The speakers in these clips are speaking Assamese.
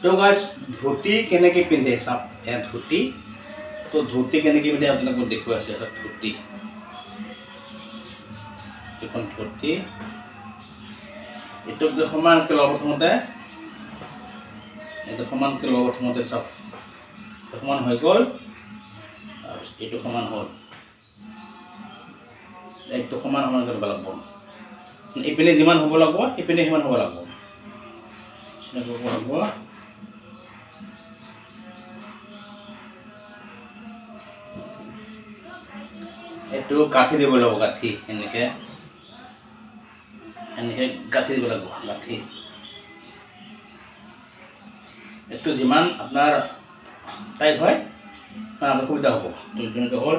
তো গাইস ধুতি কেনেকৈ পিন্ধে চাওক এয়া ধুতি তো ধুতি কেনেকৈ পিন্ধে আপোনালোকক দেখুৱাই আছে ধুতি এখন ধুতি এইটো সমানকৈ লওঁ প্ৰথমতে এইটো সমানকৈ লওঁ প্ৰথমতে চাওক সমান হৈ গ'ল আৰু এইটো সমান হ'ল এইটো সমান কৰিব লাগিব ইপিনে যিমান হ'ব লাগিব ইপিনে সিমান হ'ব লাগিব চিনাকি হ'ব লাগিব এইটো গাঁঠি দিব লাগিব গাঁঠি এনেকৈ গাঁঠি দিব লাগিব গাঁঠি এইটো যিমান আপোনাৰ টাইট হয় আপোনাৰ সুবিধা হ'ব তেনেকৈ হ'ল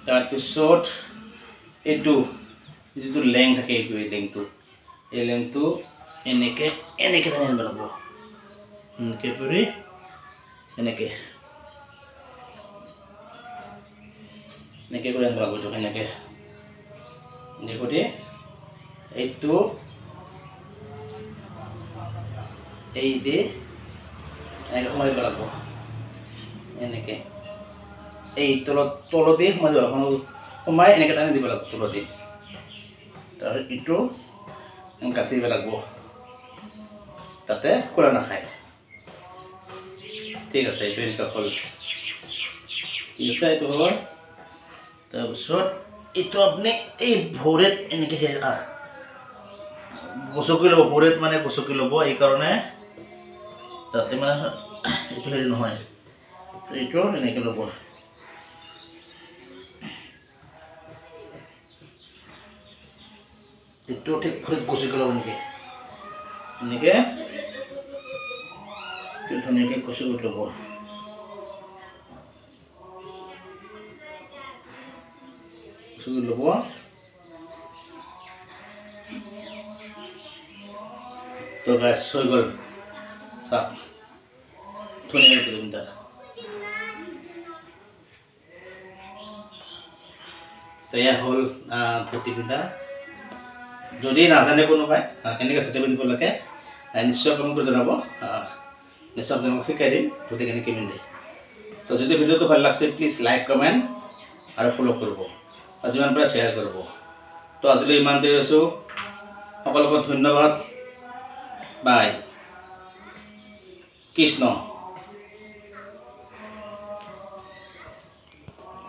তাৰপিছত এইটো যিটো লেং থাকে এইটো এই লেংটো এনেকৈ টানি আনিব লাগিব এনেকৈ কৰি এনেকৈ কৰি আনিব লাগিব এইটো এনেকৈ কৰি এইটো এই দি এনেকৈ সোমাই দিব লাগিব এনেকৈ এই তলতে সোমাই দিব লাগিব সোমাই এনেকৈ টানি দিব লাগিব তলতে তাৰপিছত ইটো গাঁঠি দিব লাগিব তাতে খোলা নাখায় ঠিক আছে এইটো এনেকুৱা হ'ল ঠিক আছে এইটো হ'ল তাৰপিছত এইটো আপুনি এই ভৰিত এনেকৈ গচকি ল'ব ভৰিত মানে গচকি ল'ব এইকাৰণে যাতে মানে এইটো হেৰি নহয় এইটো এনেকৈ ল'ব এইটো ঠিক ভৰিত গচকি ল'ব এনেকৈ ধুনীয়াকৈ গচকি ল'ব তো গাইস হৈ গ'ল চাওক ধুনীয়াকৈ কিলোমিটাৰ তো এয়া হ'ল ধুতি পিন্ধা যদি নাজানে কোনোবাই কেনেকৈ ধুতি পিন্ধিব লাগে নিশ্চয় কমেণ্ট কৰি জনাব নিশ্চয় আপোনালোকক শিকাই দিম ধুতি কেনেকৈ পিন্ধে তো যদি ভিডিঅ'টো ভাল লাগছে প্লিজ লাইক কমেণ্ট আৰু ফ'ল' কৰিব আৰু যিমান পাৰে শ্বেয়াৰ কৰিব তো আজিলৈ ইমানতে আছোঁ সকলোকে ধন্যবাদ বাই কৃষ্ণ